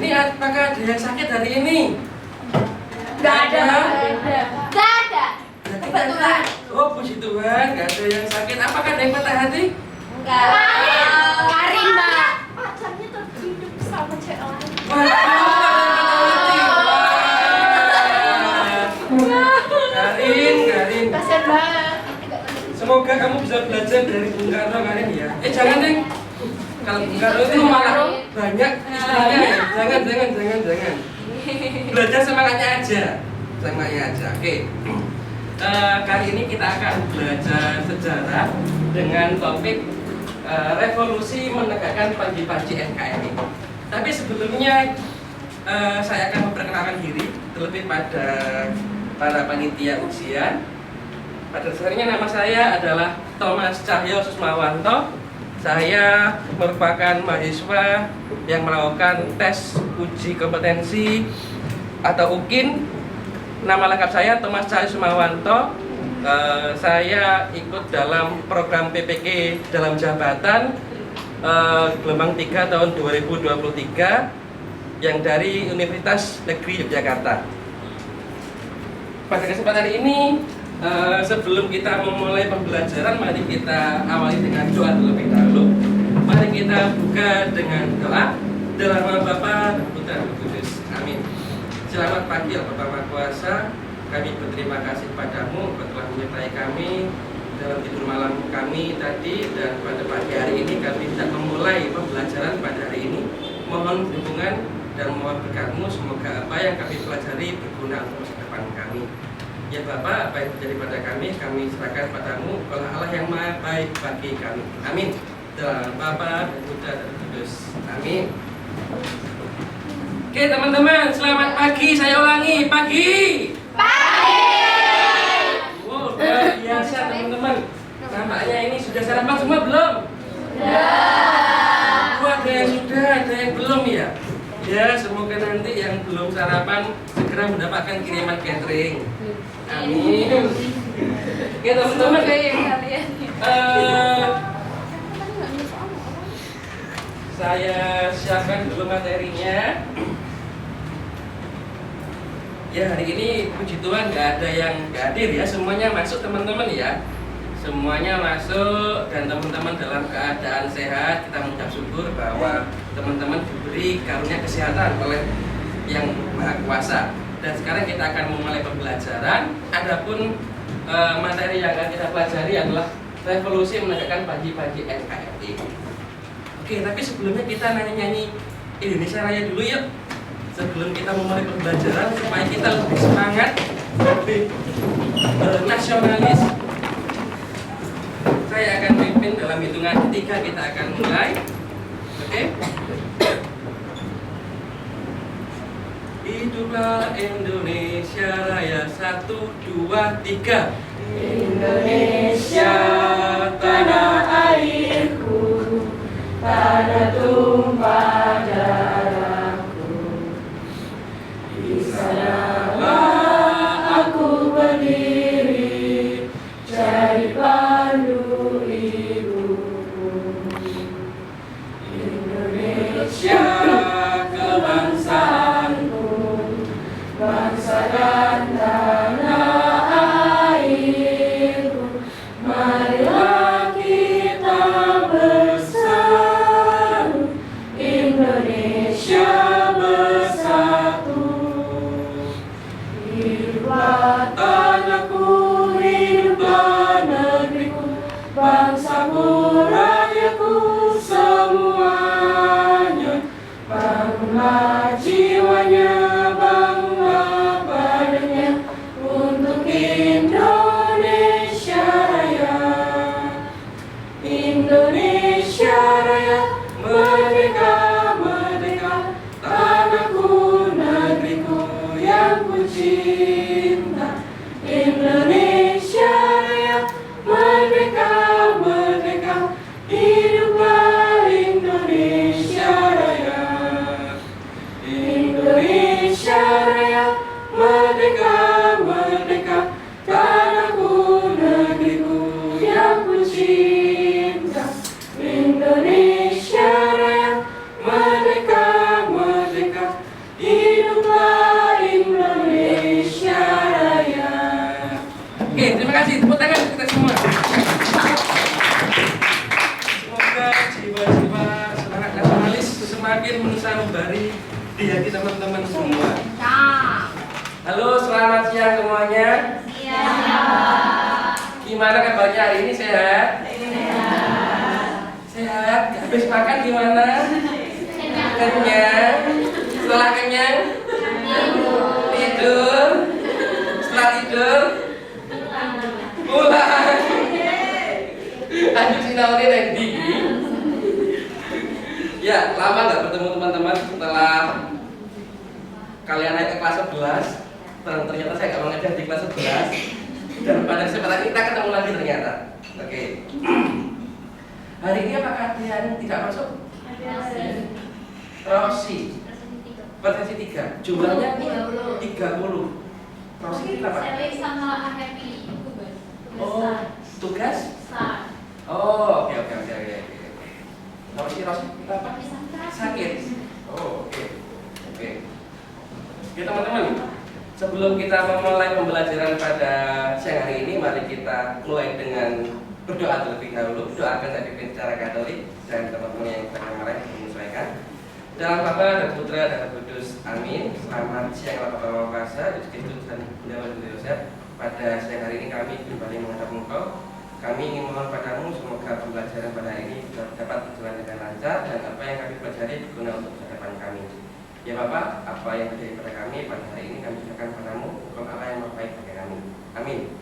Ini apakah ada yang sakit hari ini? Nggak ada. Gak ada. Kebetulan. Oh puji Tuhan, nggak ada yang sakit. Apakah ada yang patah hati? Enggak. Karin, Mbak. Pacarnya terhidup sama cewek lain. Karin. Kasian banget. Semoga kamu bisa belajar dari Bung Karno Karin ya. Jangan deh. Kalau Bung Karno itu malah banyak istrinya. Jangan. Belajar semangatnya aja. Oke. Kali ini kita akan belajar sejarah dengan topik revolusi menegakkan panji-panji NKRI. Tapi sebelumnya saya akan memperkenalkan diri terlebih pada para panitia ujian. Pada dasarnya nama saya adalah Thomas Cahyo Susmawanto. Saya merupakan mahasiswa yang melakukan tes uji kompetensi atau UKIN. Nama lengkap saya Thomas Cahyo Susmawanto. Saya ikut dalam program PPK dalam jabatan gelombang 3 tahun 2023 yang dari Universitas Negeri Yogyakarta. Pada kesempatan ini, sebelum kita memulai pembelajaran, mari kita awali dengan doa terlebih dahulu. Mari kita buka dengan doa. Dalam nama Bapa dan Putra dan Roh Kudus. Amin. Selamat pagi ya Bapak Maha Kuasa. Kami berterima kasih padamu telah menyertai kami dalam tidur malam kami tadi, dan pada pagi hari ini kami tidak memulai pembelajaran pada hari ini. Mohon dukungan dan mohon berkat-Mu, semoga apa yang kami pelajari berguna untuk masa depan kami. Ya Bapak, apa yang terjadi pada kami serahkan padamu. Kaulah Allah yang maha baik bagi kami. Amin. Dalam Bapa dan Putra dan Roh Kudus. Amin. Oke teman-teman, selamat pagi. Saya ulangi, pagi. Wow, luar biasa teman-teman. Nampaknya ini sudah sarapan semua belum? Ada yang sudah, ada yang belum ya? Ya, semoga nanti yang belum sarapan segera mendapatkan kiriman catering. Amin. Oke teman-teman, saya siapkan dulu materinya. Ya, hari ini puji Tuhan nggak ada yang nggak hadir ya, semuanya masuk teman-teman ya. Semuanya masuk dan teman-teman dalam keadaan sehat. Kita mengucap syukur bahwa teman-teman diberi karunia kesehatan oleh Yang Maha Kuasa. Dan sekarang kita akan memulai pembelajaran. Adapun materi yang akan kita pelajari adalah revolusi menegakkan panji-panji NKRI. Oke, tapi sebelumnya kita nyanyi Indonesia Raya dulu yuk. Sebelum kita memulai pembelajaran supaya kita lebih semangat, lebih nasionalis. Saya akan pimpin dalam hitungan ketiga, kita akan mulai. Oke? Hiduplah Indonesia Raya, 1, 2, 3. Indonesia tanah airku, tanah tumpah darahku. Di sanalah aku berdiri, cari pandu ibuku. Indonesia kebangsaanku, bangsa dan tanah airku. Marilah kita bersatu, Indonesia bersatu. Hiduplah tanahku, hiduplah negeriku, bangsaku, rakyatku semuanya. Bangunlah jiwanya, bangunlah badannya untuk Indonesia Raya. Indonesia Raya, merdeka, merdeka, tanahku, negeriku yang ku cinta. Indonesia Raya, merdeka, merdeka, hiduplah Indonesia Raya. Indonesia Raya, merdeka, merdeka, tanahku, negeriku yang ku cinta. Indonesia Raya, semakin mensanubari di hati teman-teman semua. Nah. Halo, selamat siang semuanya. Iya. Gimana kabarnya hari ini, sehat? Sehat. Habis makan gimana? Kenyang. Setelah kenyang? Tidur. Setelah tidur? Pulang. Lanjut sinaunya Randy. Ya, lama nggak bertemu teman-teman setelah kalian naik ke kelas 11. Ternyata saya nggak mengajar di kelas 11. Dan pada kesempatan ini kita ketemu lagi ternyata. Oke. Hari ini apakah kalian tidak masuk? Rosi. Versi 3. Jumlahnya 30. Rosi kenapa? Sama happy. Oh, tugas? Oh, oke. Rosi apa? Sakit. Oh, oke. Oke, teman-teman. Sebelum kita memulai pembelajaran pada siang hari ini, mari kita mulai dengan berdoa terlebih dahulu. Doakan saya dipimpin secara Katolik dan teman-teman yang lain menyesuaikan. Dalam Bapa dan Putra dan Kudus. Amin. Selamat siang Bapak Bapak Kuasa, Yesus Kristus dan Bunda Maria Yosef. Pada siang hari ini kami kembali menghadap Engkau. Kami ingin mohon padamu semoga pembelajaran pada hari ini dapat berjalan dengan lancar dan apa yang kami pelajari berguna untuk masa depan kami. Ya Bapak, apa yang terjadi pada kami pada hari ini kami serahkan padamu, Engkau Allah yang maha baik bagi kami. Amin.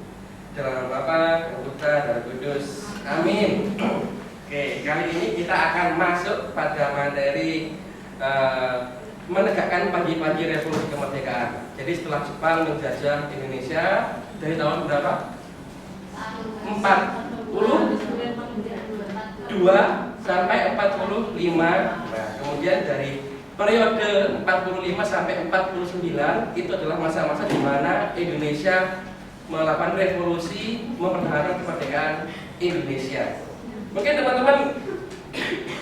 Dalam nama Bapa dan Putra dan Kudus. Amin. Oke, kali ini kita akan masuk pada materi menegakkan pagi-pagi revolusi kemerdekaan. Jadi setelah Jepang menjajah Indonesia dari tahun berapa? 42 sampai 45. Nah, kemudian dari periode 45 sampai 49 itu adalah masa-masa di mana Indonesia melakukan revolusi mempertahankan kemerdekaan Indonesia. Mungkin teman-teman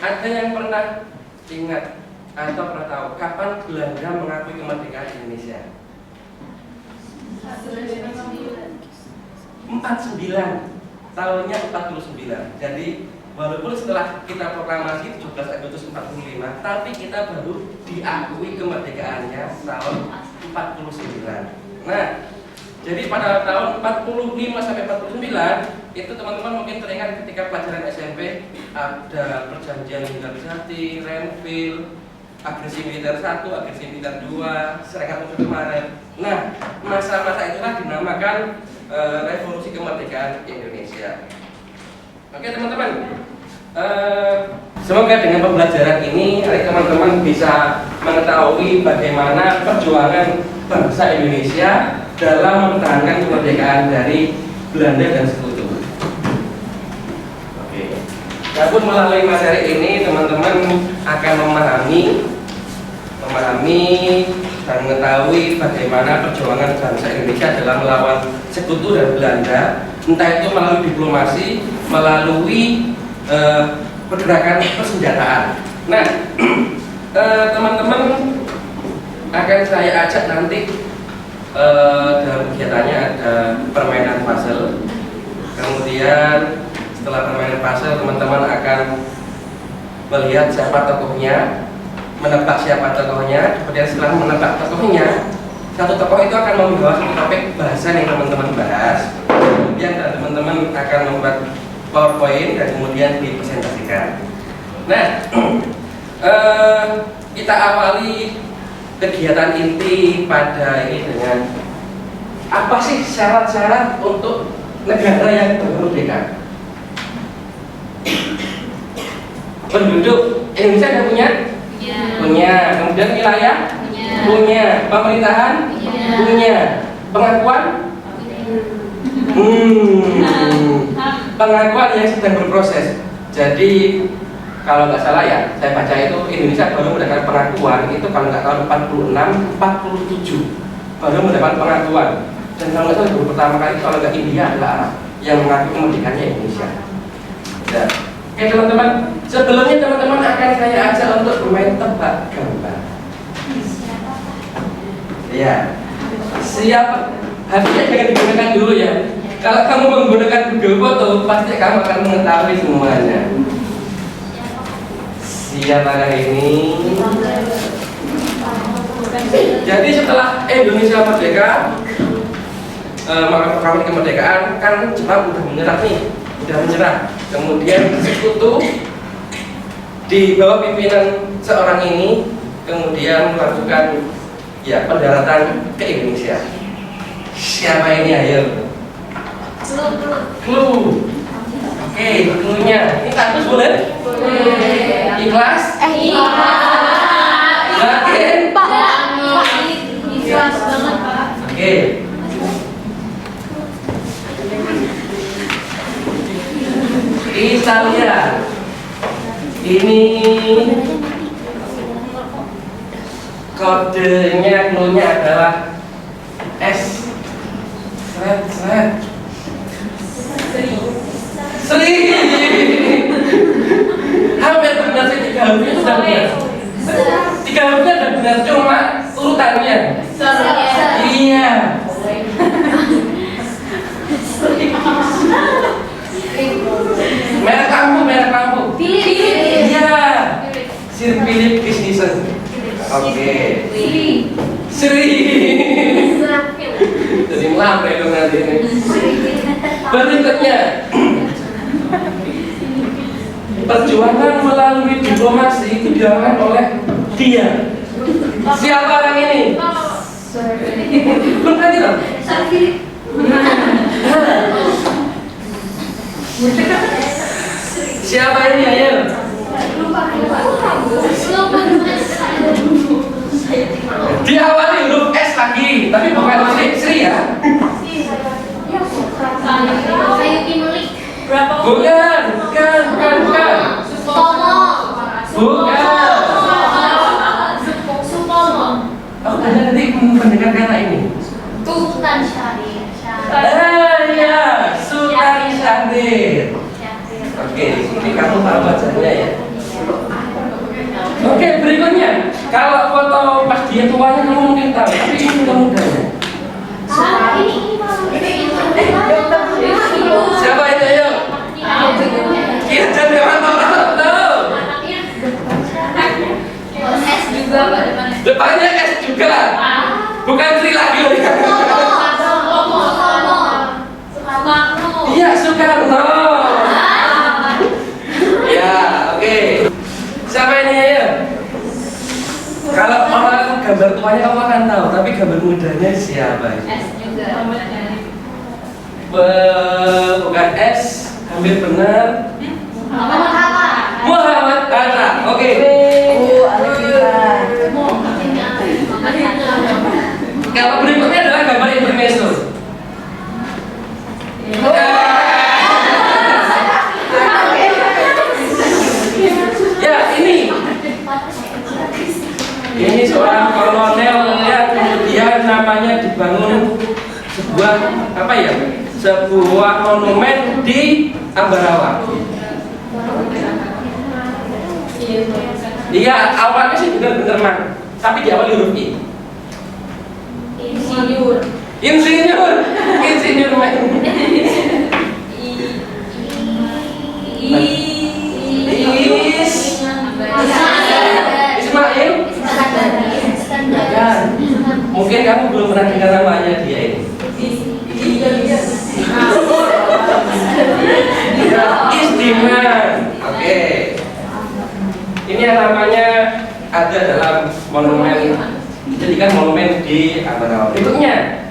ada yang pernah ingat atau pernah tahu kapan Belanda mengakui kemerdekaan Indonesia? 49. Tahunnya 49. Jadi walaupun setelah kita proklamasi 17 Agustus 45, tapi kita baru diakui kemerdekaannya tahun 49. Nah, jadi pada tahun 45 sampai 49 itu teman-teman mungkin teringat ketika pelajaran SMP ada perjanjian Hindarsati, Renville, agresi militer 1, agresi militer 2, Serikat Pemuda Maret. Nah, masa-masa itulah dinamakan revolusi kemerdekaan Indonesia. Oke teman-teman, semoga dengan pembelajaran ini teman-teman bisa mengetahui bagaimana perjuangan bangsa Indonesia dalam mempertahankan kemerdekaan dari Belanda dan Sekutu. Oke. Namun melalui materi ini teman-teman akan memahami dan mengetahui bagaimana perjuangan bangsa Indonesia dalam melawan Sekutu dan Belanda, entah itu melalui diplomasi, melalui pergerakan persenjataan. Nah, teman-teman akan saya ajak nanti dalam kegiatannya ada permainan puzzle. Kemudian setelah permainan puzzle, teman-teman akan melihat siapa tokohnya, menebak siapa tokohnya. Kemudian setelah menebak tokohnya, satu tokoh itu akan membawa satu topik bahasan yang teman-teman bahas. Kemudian teman-teman akan membuat PowerPoint dan kemudian dipresentasikan. Nah, kita awali kegiatan inti pada ini dengan apa sih syarat-syarat untuk negara yang merdeka? Penduduk Indonesia ada punya? Punya. Kemudian wilayah? Punya. Pemerintahan? Punya. Pengakuan? Pengakuan yang sedang berproses. Jadi kalau nggak salah ya, saya baca itu Indonesia baru mendapatkan pengakuan itu kalau nggak tahun 46, 47 baru mendapat pengakuan. Dan kalau nggak salah baru pertama kali kalau nggak India adalah Arab yang mengakui kemerdekaannya Indonesia. Ya. Oke teman-teman, sebelumnya teman-teman akan saya ajak untuk bermain tebak gambar. Ya, siapa? Harusnya jangan digunakan dulu ya. Kalau kamu menggunakan Google Foto, pasti kamu akan mengetahui semuanya. Siapakah ini? Jadi setelah Indonesia merdeka, mengakui kemerdekaan, kan Jepang udah menyerah nih, udah menyerah. Kemudian sekutu di bawah pimpinan seorang ini, kemudian melakukan ya pendaratan ke Indonesia. Siapa ini? Ayo. Clue. Oke, clue-nya. Ini satu boleh? Ikhlas? Yakin? Ikhlas banget, Pak. Oke. Italia. Ini kodenya, clue-nya adalah S. Seret. Seri. Hampir benar sih, 3 hurufnya sudah benar. 3 hurufnya sudah benar, cuma urutannya. Iya. Merek lampu. Iya. Sir Philip Christensen. Oke. Sri. Jadi lampu dong nanti ini. Berikutnya, perjuangan melalui diplomasi itu dilakukan oleh dia. Siapa orang ini? Bukan itu. Siapa ini? Ayo. Diawali huruf S lagi, tapi bukan Sri ya. Bukan. Oh, ada nanti pendengar kata ini. Sultan Syahrir. Ya, Sultan Syahrir. Oke, ini kamu tahu bacanya ya. Oke, berikutnya. Kalau foto pas dia tuanya kamu mungkin tahu, tapi ini mudah-mudahnya. Siapa itu? Ayo. Kita jadi orang tahu. S juga, Pak, depannya. Depannya S juga. Bukan Sri lagi. Iya, Soekarno. Ya, oke. Siapa ini? Ayo. Kalau orang gambar tuanya kamu akan tahu, tapi gambar mudanya siapa? S juga. Bukan S, hampir benar. Muhammad Hatta. Oke. Gambar berikutnya adalah gambar intermezzo. Ya, ini seorang kolonel yang kemudian namanya dibangun sebuah monumen di Ambarawa. Iya, awalnya sih benar-benar man, tapi di awal huruf I. Insinyur man. Ismail. Ya, mungkin kamu belum pernah dengar namanya dia ini. Isdiman. Oke. Ini yang namanya ada dalam monumen, dijadikan monumen di Ambarawa. Berikutnya,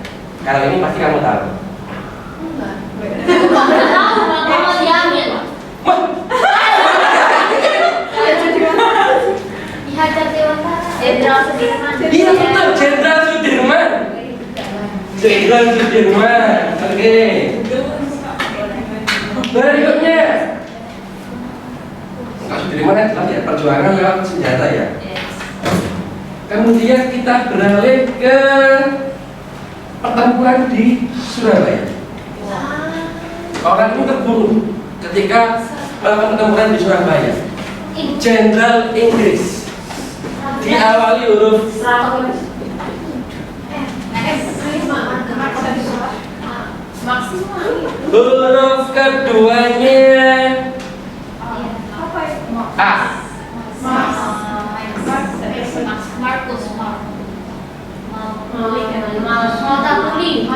kalau ini pasti kamu tahu. Iya betul, Jenderal Sudirman. Oke. Berikutnya, Sudirman adalah ya perjuangan lewat senjata ya. Kemudian kita beralih ke pertempuran di Surabaya. Orang ini terbunuh ketika melakukan pertempuran di Surabaya. Jenderal Inggris. Diawali huruf huruf keduanya A. Markus. Multatuli.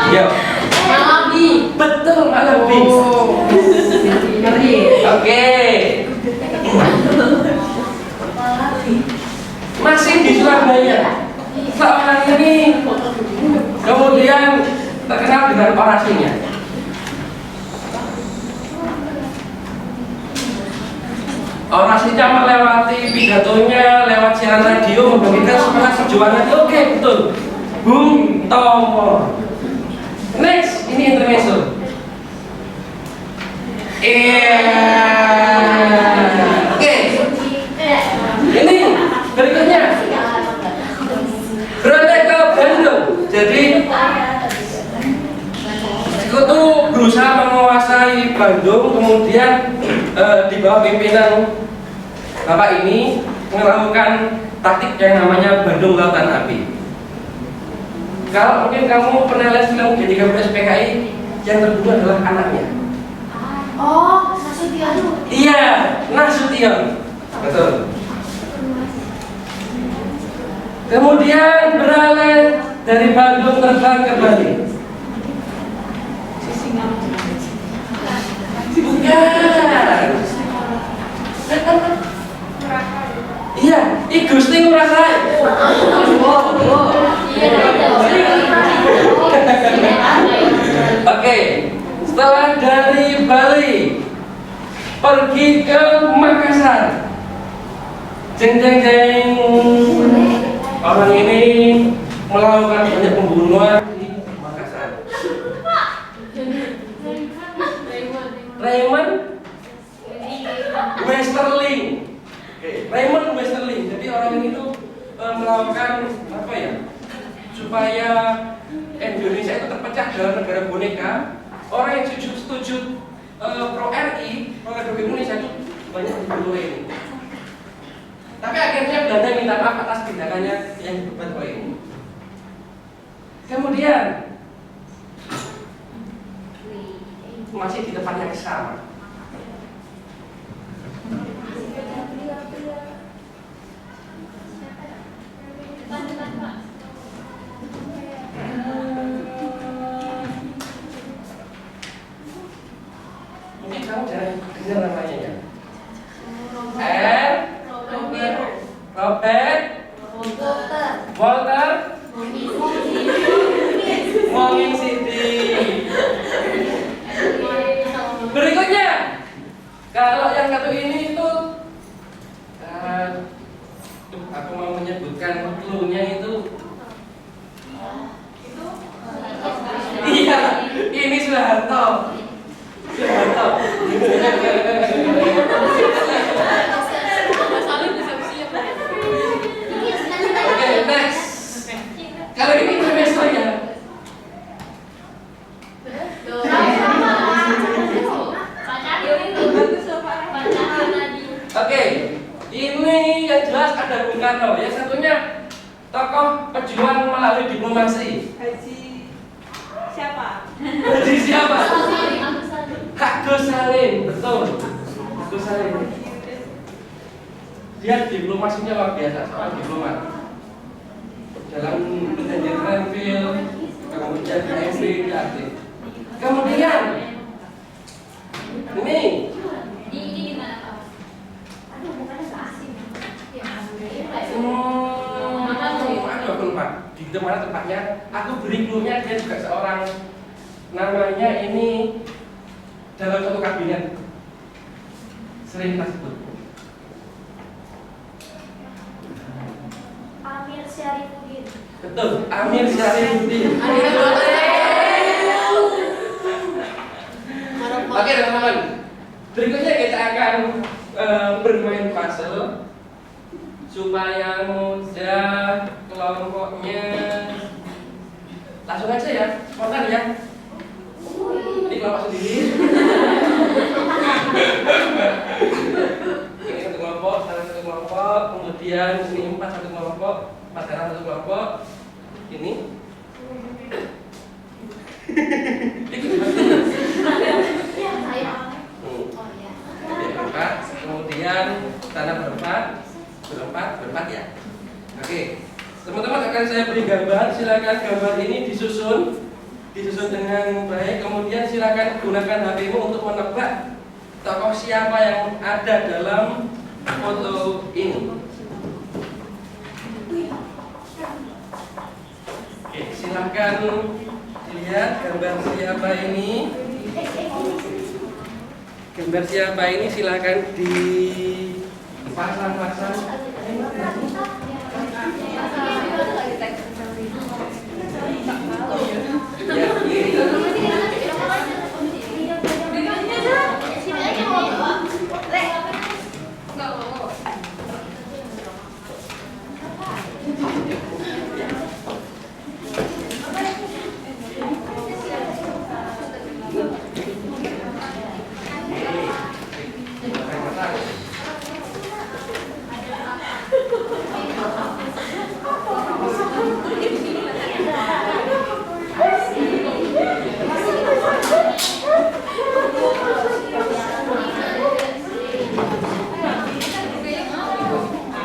Ya, Malabi. betul Malabi. Oke. Masih di Surabaya. Seorang ini kemudian terkenal dengan orasinya. Orasinya melewati pidatonya, lewat siaran radio, membagikan semangat perjuangan. Oke, betul. Bung Tomo. Next, ini intermezzo. Oke. Ini berikutnya. Berada ke Bandung. Jadi Sekutu berusaha menguasai Bandung, kemudian di bawah pimpinan Bapak ini melakukan taktik yang namanya Bandung Lautan Api. Kalau mungkin kamu pernah lihat film G13 PKI, yang terbunuh adalah anaknya. Oh, Nasution. Iya, Nasution. Betul. Kemudian beralih dari Bandung terbang ke Bali. Bukan. Iya, I Gusti Ngurah Rai. Oke, setelah dari Bali pergi ke Makassar. Jeng jeng jeng. Orang ini melakukan banyak pembunuhan di Makassar. Raymond Westerling. Raymond Westerling. Jadi orang ini tuh melakukan apa ya? Supaya Indonesia itu terpecah dalam negara boneka. Orang yang setuju pro RI, pro Republik Indonesia itu banyak dibunuh ini. Tapi akhirnya Belanda minta maaf atas tindakannya yang dibuat oleh ini. Kemudian masih di tempat yang sama. Mungkin kamu jarang dengar namanya ya. Robert Walter Mongin Siti. Berikutnya, kalau yang satu ini itu aku mau menyebutkan clue-nya itu. Iya, ini Soeharto. Oke, next. Kalau ini intermezzo ya. Oke, ini yang jelas ada Bung Karno. Yang satunya tokoh pejuang melalui diplomasi. Haji siapa? Haji siapa? Agus Salim, betul. Agus Salim. Dia diplomasinya luar biasa, seorang diplomat. Dalam perjanjian Renville, kemudian KMP dia aktif. Kemudian ini aduh aku lupa di mana tempatnya. Aku beri clue-nya, dia juga seorang, namanya ini dalam satu kabinet sering kita sebut. Amir Syarifuddin. Betul, Amir Syarifuddin. Oke teman-teman, berikutnya kita akan bermain puzzle supaya mudah kelompoknya. Langsung aja ya, spontan ya. Ini kelompok sendiri. Ini satu kelompok, satu kelompok, kemudian ini 4 satu kelompok, 4 satu kelompok. Ini Berempat, kemudian tanah berempat ya. Oke, teman-teman akan saya beri gambar. Silakan gambar ini disusun dengan baik. Kemudian silakan gunakan HP-mu untuk menebak tokoh siapa yang ada dalam foto ini. Oke, silakan lihat gambar siapa ini. Gambar siapa ini silakan dipasang-pasang. Ya,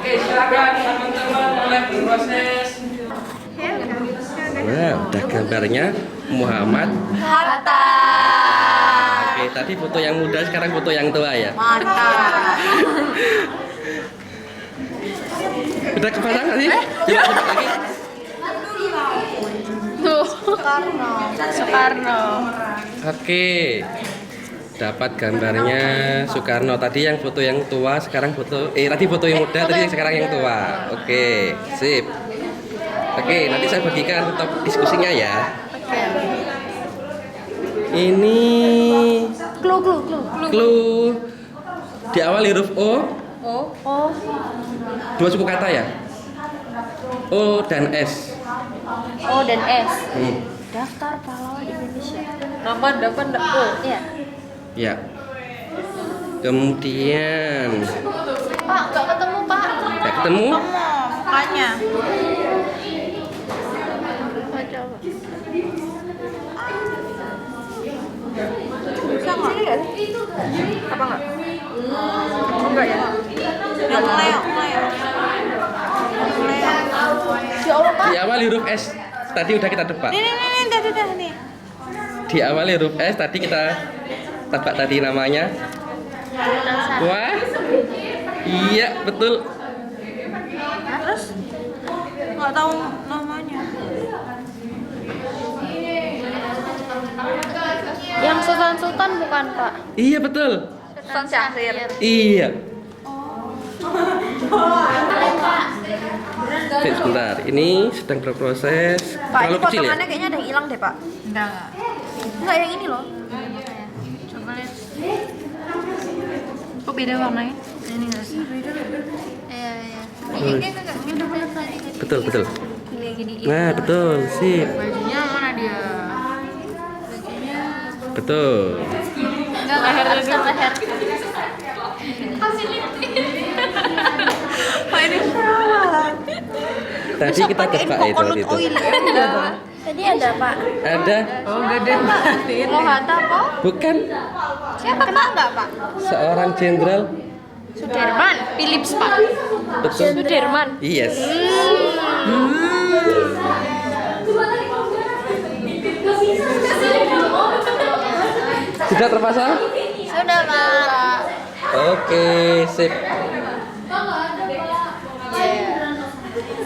Oke, silakan teman-teman mulai berproses. Nah, udah gambarnya Muhammad Hatta. Oke, tadi foto yang muda, sekarang foto yang tua ya. Mantap. Udah kepasang nggak sih? Coba coba lagi. Tuh, Soekarno. Oke, dapat gambarnya Soekarno. Tadi yang foto yang tua, sekarang tadi foto yang muda, tadi yang sekarang yang tua. Oke, sip. Oke, nanti saya bagikan untuk diskusinya ya. Ini clue diawali huruf O. Dua suku kata ya. O dan S. O dan S. Daftar pahlawan Indonesia. Nama dapat O. Iya. Ya. Kemudian Pak, nggak ketemu Pak. nggak ketemu. Mukanya. Bisa nggak? Apa nggak? Enggak ya? Yang Leo. Ya Allah Pak. Diawali huruf S. Tadi udah kita tebak. Nih, udah nih. Diawali huruf S. Tadi kita tebak tadi namanya. Wah. Iya, betul. Terus nggak tahu namanya. Yang Sultan bukan, Pak? Iya, betul. Sultan Syahrir. Iya. Oke, sebentar. Ini sedang berproses. Pak, ini Terlalu kecil ya? potongannya kayaknya ada yang hilang deh, Pak. Enggak yang ini loh. Coba lihat. Kok beda warnanya? Ini enggak sih. Iya. Ini enggak beda. Betul, betul. Gini. Nah, betul. Sip. Bajunya mana dia? Betul. Enggak leher. Pak ini salah. Tadi kita tebak itu. Tadi ada, Pak. Ada. Oh, enggak deh. Mau Hatta apa? Bukan Siapa kenal enggak, Pak? seorang jenderal. Sudirman, Philips, Pak. Betul. Sudirman. Yes. Sudah terpasang? Sudah, Pak. Oke, sip.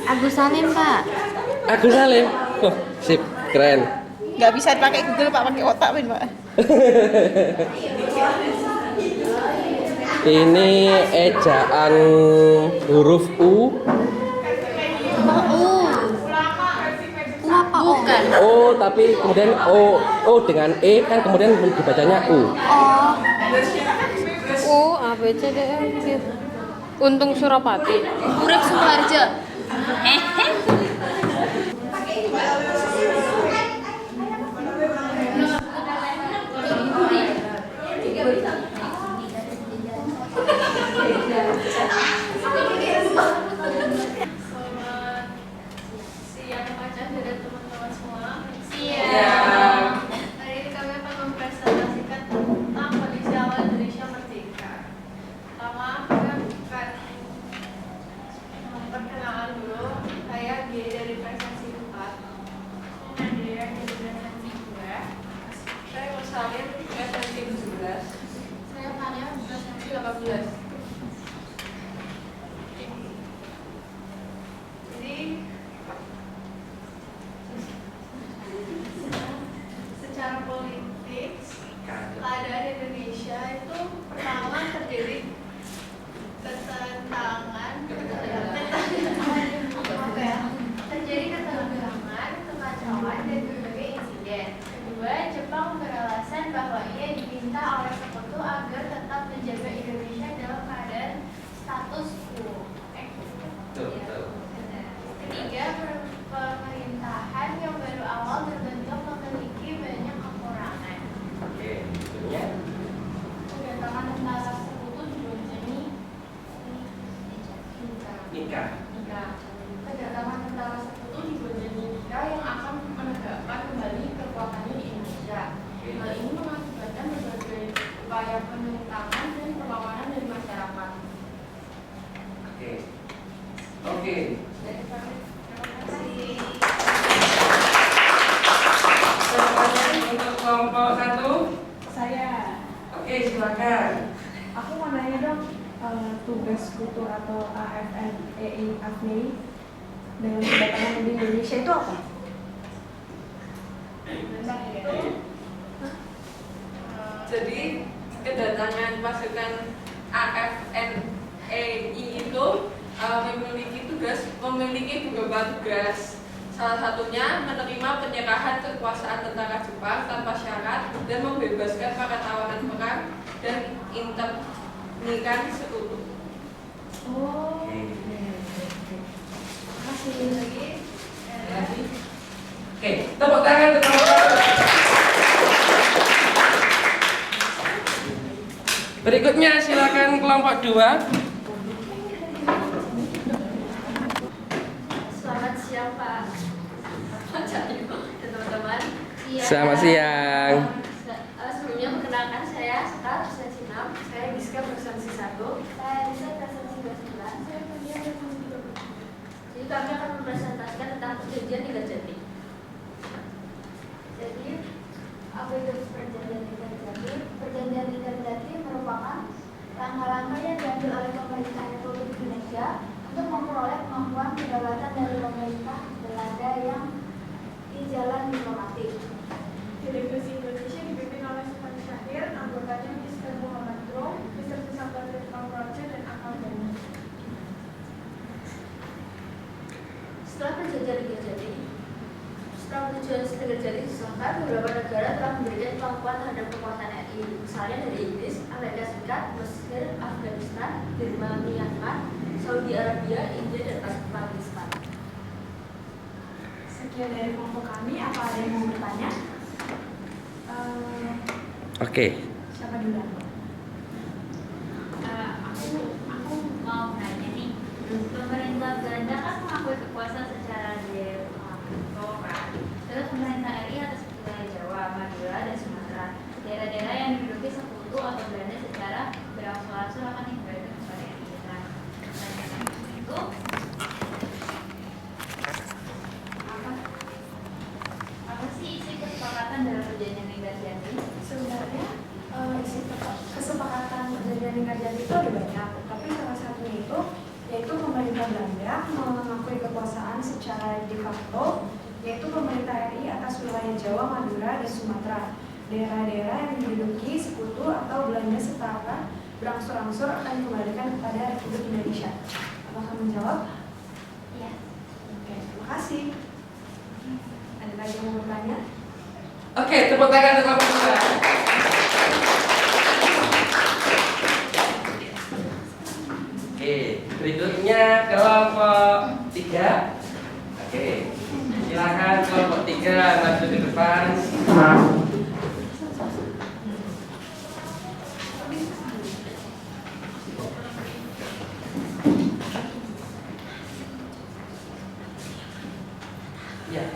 Agus Salim, Pak. Agus Salim. Oh, sip, keren. Nggak bisa pakai Google, Pak, pakai otak, Pak. Ini ejaan huruf U. Bukan. O tapi kemudian O dengan E kan kemudian dibacanya U. U A B C D E F. Untung Surapati. Urip Suharjo. Ya. diminta oleh sekutu agar tetap menjaga Indonesia dalam keadaan status quo. Ketiga, pemerintahan yang baru awal terbentuk memiliki banyak kekurangan. Kedatangan tentara sekutu diboncengi Nikah. Kedatangan tentara sekutu diboncengi nikah yang akan menegakkan kembali kekuatannya di Indonesia. Hal ini mengakibatkan berbagai upaya penentangan dan perlawanan dari masyarakat. Oke. Terima kasih. Pertanyaan untuk kelompok 1. Saya, Oke, silakan. aku mau nanya dong, tugas sekutu atau AFNEI dengan kedatangan di Indonesia itu apa? Jadi kedatangan pasukan AFNEI itu memiliki beberapa tugas. Salah satunya menerima penyerahan kekuasaan tentara Jepang tanpa syarat dan membebaskan para tawanan perang dan internikan sekutu. Oh, Masih lagi. Oke, tepuk tangan untuk kelompok 1. Berikutnya silakan kelompok 2. Selamat siang Pak Cahyo dan teman-teman. Selamat siang. Sebelumnya perkenalkan saya Sekar Presensi 6. Saya Giska Presensi 1. Saya Giska Presensi 29. Saya Fadia Presensi 30. Jadi kami akan mempresentasikan tentang perjanjian Linggar Jati. Jadi apa itu perjanjian Linggar Jati? Perjanjian Linggar Jati merupakan langkah-langkah yang diambil oleh pemerintah Republik Indonesia untuk memperoleh kemampuan kedaulatan dari pemerintah Belanda yang di jalan diplomatik. Delegasi Indonesia dipimpin oleh Sultan Syahrir, anggotanya Mr. Muhammad Rum, Mr. Sabar Praja, dan Akal Dana. Setelah perjanjian Linggar Jati disahkan, beberapa negara telah memberikan kemampuan terhadap kekuatan RI, misalnya dari Inggris, Amerika Serikat, Mesir, Afghanistan, Burma, Myanmar, Saudi Arabia, India, dan Pakistan. sekian dari kelompok kami. Apa ada yang mau bertanya? Oke. Siapa duluan? Aku mau nanya nih, pemerintah Belanda kan mengakui kekuasaan secara de facto kan. Terus pemerintah RI atas wilayah Jawa, Madura, dan Sumatera, daerah-daerah yang diduduki sekutu atau Belanda secara berangsur-angsur akan dikembalikan kepada RI. Nah, pertanyaan itu apa sih isi kesepakatan dalam perjanjian Linggar Jati? Sebenarnya isi kesepakatan perjanjian Linggar Jati itu ada banyak, tapi salah satunya itu yaitu pemerintah Belanda mengakui kekuasaan secara de facto, yaitu pemerintah RI atas wilayah Jawa, Madura, dan Sumatera, daerah-daerah yang diduduki sekutu atau Belanda setara berangsur-angsur akan dikembalikan kepada Republik Indonesia. Apakah menjawab? Iya. Oke, terima kasih. Ada lagi yang mau bertanya? Oke, tepuk tangan untuk kelompok 2. Oke, berikutnya kelompok 3. Oke, silakan kelompok 3 maju ke depan. Ya.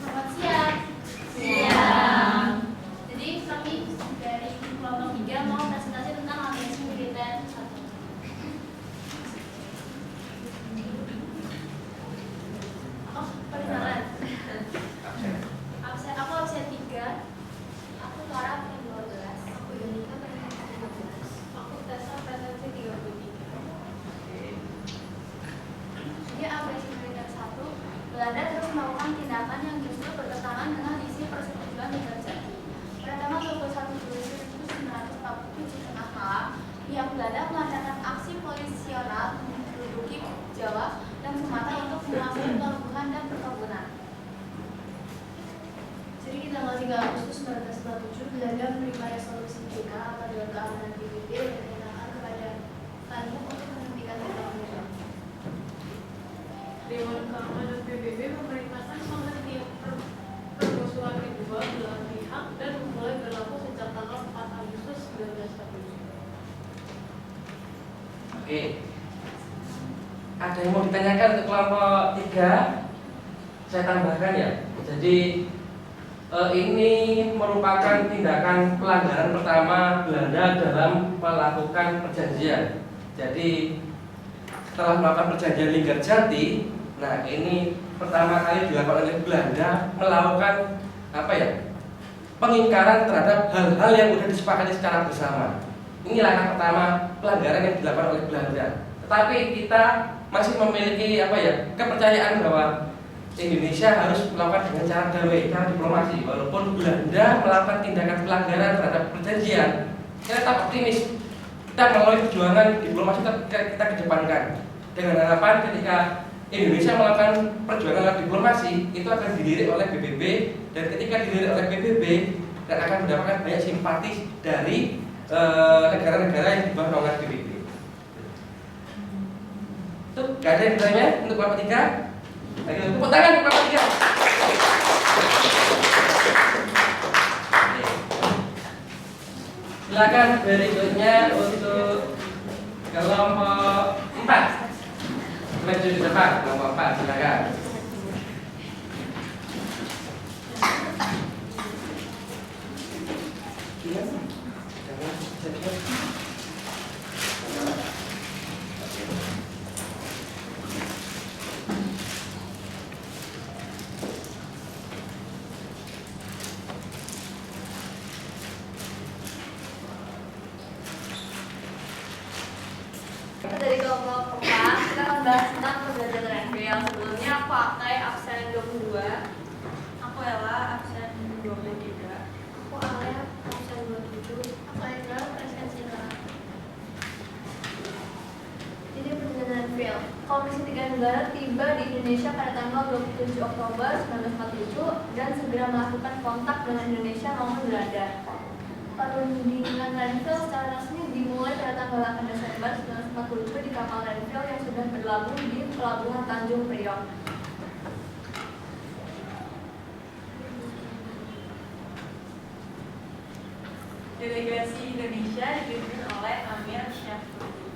Selamat siang. Siang. Jadi kami dari kelompok 3 mau presentasi tentang aliansi militer. Perkenalan. Aku absen 3. Aku Tora absen 12. Aku Yunika absen 13. Aku Tessa absen 33. Jadi aliansi militer 1, Belanda terus melakukan tindakan yang justru bertentangan dengan isi persetujuan Liga Jati. Pada tanggal 21 Juli 1947 tengah malam, pihak Belanda melancarkan aksi polisional menduduki Jawa dan Sumatera untuk menguasai pelabuhan dan perkebunan. Jadi di tanggal 3 Agustus 1947, Belanda menerima resolusi JK atau Dewan Keamanan PBB dan menyerahkan kepada Bandung untuk menghentikan perang. Dewan Keamanan PBB memerintahkan penghentian permusuhan kedua belah pihak dan mulai berlaku sejak tanggal 4 Agustus 1947. Oke. Ada yang mau ditanyakan untuk kelompok 3? Saya tambahkan ya. Jadi ini merupakan tindakan pelanggaran pertama Belanda dalam melakukan perjanjian. Jadi setelah melakukan perjanjian Linggarjati, nah ini pertama kali dilakukan oleh Belanda melakukan pengingkaran terhadap hal-hal yang sudah disepakati secara bersama. Ini langkah pertama pelanggaran yang dilakukan oleh Belanda. Tetapi kita masih memiliki kepercayaan bahwa Indonesia harus melakukan dengan cara damai, cara diplomasi. Walaupun Belanda melakukan tindakan pelanggaran terhadap perjanjian, kita tetap optimis. Kita melalui perjuangan diplomasi kita kedepankan dengan harapan ketika Indonesia melakukan perjuangan lewat diplomasi itu akan dilirik oleh PBB, dan ketika dilirik oleh PBB dan akan mendapatkan banyak simpati dari negara-negara yang di bawah naungan PBB. Itu gak ada yang bertanya untuk kelompok 3? Lagi tepuk tangan untuk kelompok 3. Silakan berikutnya untuk kelompok 4. Maju di depan, kelompok 4, silakan. Dari kelompok 4, kita akan bahas tentang perjanjian Renville. Yang sebelumnya aku pakai absen 22, aku Ella absen 23, Aku Alea, absen 27. Aku Angel, presensi negara. Jadi perjanjian Renville, Komisi 3 Negara tiba di Indonesia pada tanggal 27 Oktober 1947 dan segera melakukan kontak dengan Indonesia maupun Belanda. Perundingan Renville secara resmi dimulai pada tanggal 8 Desember 1947 di kapal Renville yang sudah berlabuh di Pelabuhan Tanjung Priok. Delegasi Indonesia dipimpin oleh Amir Syafruddin.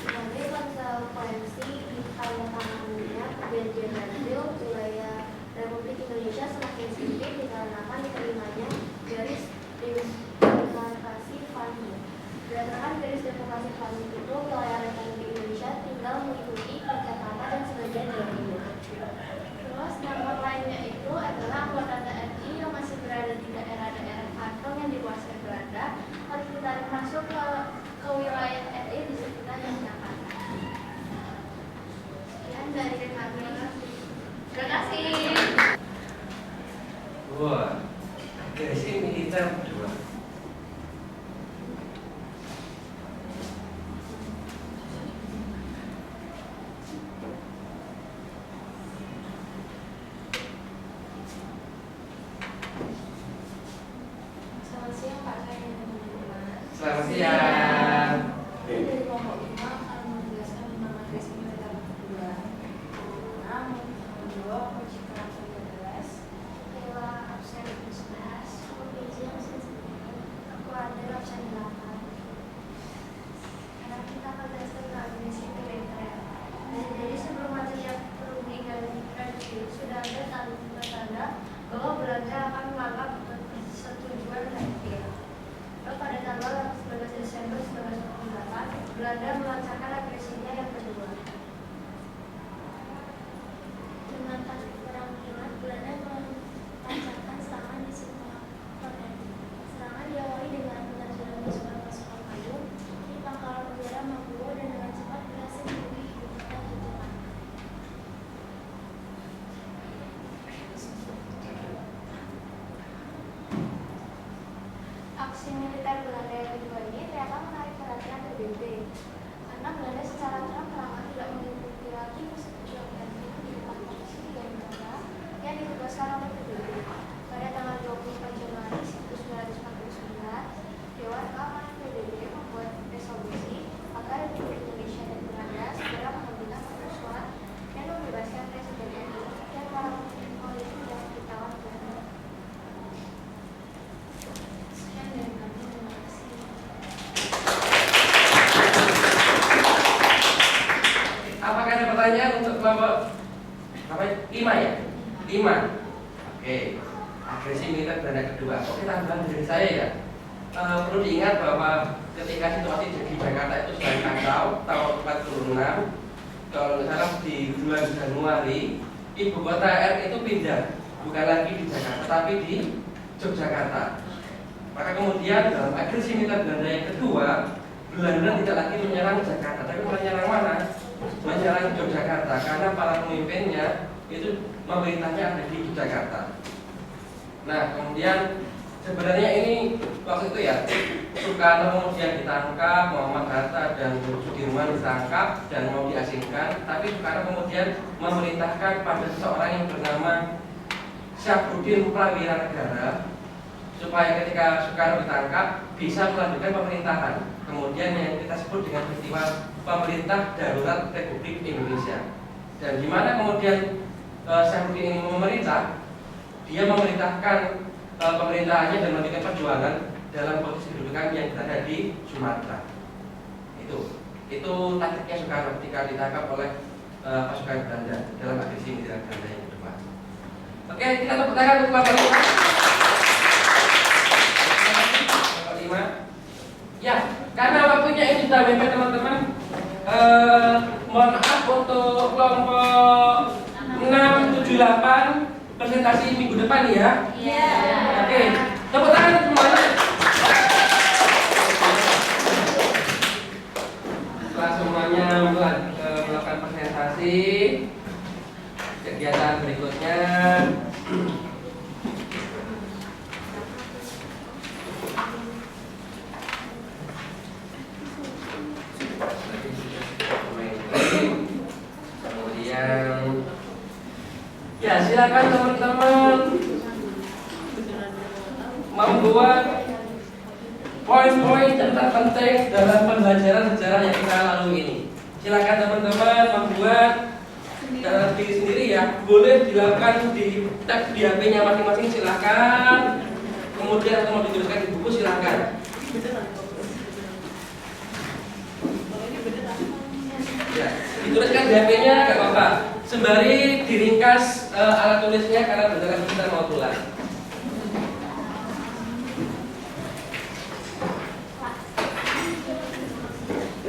Sebagai konsekuensi ditandatanganinya perjanjian Renville, wilayah Republik Indonesia semakin sempit dikarenakan diterimanya garis demarkasi Fanny. Berdasarkan garis demarkasi Fanny itu, wilayah Republik Indonesia tinggal mengikuti Jakarta dan sebagian Jawa Timur. Terus dampak lainnya itu adalah anggota TNI yang masih berada di daerah-daerah kantong yang dikuasai Belanda harus ditarik masuk ke wilayah RI di sekitar Jakarta. Sekian dari kami. Terima kasih. Wah, agresi militer berdua. Selamat siang Pak, saya teman-teman. Selamat siang. Dari kelompok 5 akan menjelaskan tentang agresi militer kedua. Aku Citra absen 13. Ella absen 11. Aku Izzy absen 9. Aku Adel absen 8. Sekarang kita akan belajar tentang agresi militer. Jadi sebelum adanya perundingan Renville sudah ada tanda-tanda bahwa Belanda akan menganggap persetujuan Renville. Lalu pada tanggal 19 Desember 1948, Belanda melancarkan agresinya yang kedua. Dengan taktik perang hemat, Belanda melancarkan serangan di semua kontinen. Serangan diawali dengan penerjunan pasukan payung di pangkalan udara Maguwo dan dengan cepat berhasil menduduki ibu kota Jepang. pertanyaan untuk kelompok apa? 5 ya? 5. Oke. Agresi militer Belanda kedua. Oke, tambahan dari saya ya. Perlu diingat bahwa ketika situasi di Jakarta itu sedang kacau tahun 46, kalau nggak salah di bulan Januari, ibu kota RI itu pindah, bukan lagi di Jakarta tapi di Yogyakarta. Maka kemudian dalam agresi militer Belanda yang kedua, Belanda tidak lagi menyerang Jakarta, tapi menyerang mana? Menyerang Yogyakarta, karena para pemimpinnya itu pemerintahnya ada di Yogyakarta. Nah, kemudian sebenarnya ini waktu itu ya, Soekarno kemudian ditangkap, Muhammad Hatta dan Sudirman ditangkap dan mau diasingkan, tapi Soekarno kemudian memerintahkan pada seseorang yang bernama Syafruddin Prawiranegara supaya ketika Soekarno ditangkap bisa melanjutkan pemerintahan. Kemudian yang kita sebut dengan peristiwa Pemerintah Darurat Republik Indonesia. Dan di mana kemudian Syafruddin ini memerintah, dia memerintahkan pemerintahannya dan melanjutkan perjuangan dalam posisi kedudukan yang berada di Sumatera. Itu taktiknya Soekarno ketika ditangkap oleh pasukan Belanda dalam agresi militer Belanda yang kedua. Oke, kita tepuk tangan untuk kelompok 5. Ya, karena waktunya ini sudah mepet teman-teman. Mohon maaf untuk kelompok 6, 7, 8 presentasi minggu depan ya. Iya. Oke, tepuk tangan semuanya. Setelah semuanya melakukan presentasi, kegiatan berikutnya kemudian ya silakan teman-teman membuat poin-poin tentang penting dalam pembelajaran sejarah yang kita lalui ini. Silakan teman-teman membuat dalam diri sendiri ya, boleh dilakukan di tab di HP-nya masing-masing silakan. Kemudian atau mau dituliskan di buku silakan. Ya, dituliskan di HP-nya nggak apa-apa. Sembari diringkas alat tulisnya karena bentar lagi kita mau pulang.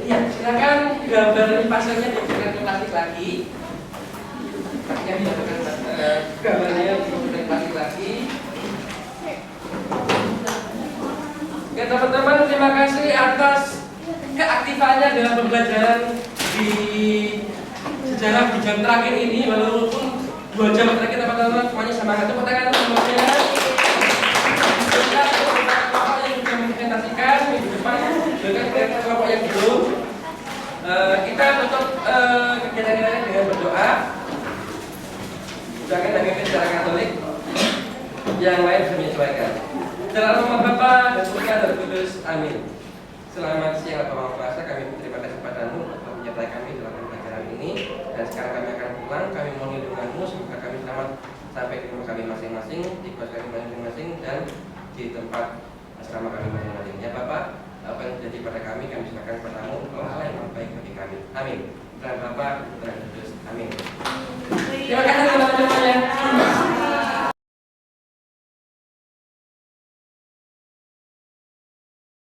Ya, silakan gambar pasarnya diberikan ke plastik lagi. Yang diberikan gambarnya diberikan plastik lagi. Oke teman-teman, terima kasih atas keaktifannya dalam pembelajaran di sejarah di jam terakhir ini, walaupun 2 jam terakhir teman-teman semuanya semangat. Tepuk tangan semuanya. Kita kelompok yang sudah mempresentasikan minggu depan, dengan kelompok yang belum. Kita tutup kegiatan kita dengan berdoa. Doakan bagi secara Katolik, yang lain bisa menyesuaikan. Dalam nama Bapa dan Putra dan Roh Kudus, amin. Selamat siang Bapak Puasa, kami berterima kasih padamu telah menyertai kami dalam pembelajaran ini. Dan sekarang kami akan pulang, kami mohon lindunganmu, semoga kami selamat sampai di rumah kami masing-masing, di kos kami masing-masing, dan di tempat asrama kami masing-masing. Ya Bapak, apa yang terjadi pada kami serahkan kepadamu, engkau Allah yang terbaik bagi kami. Amin. Dalam Bapa, Putra dan Roh Kudus, amin. Terima kasih.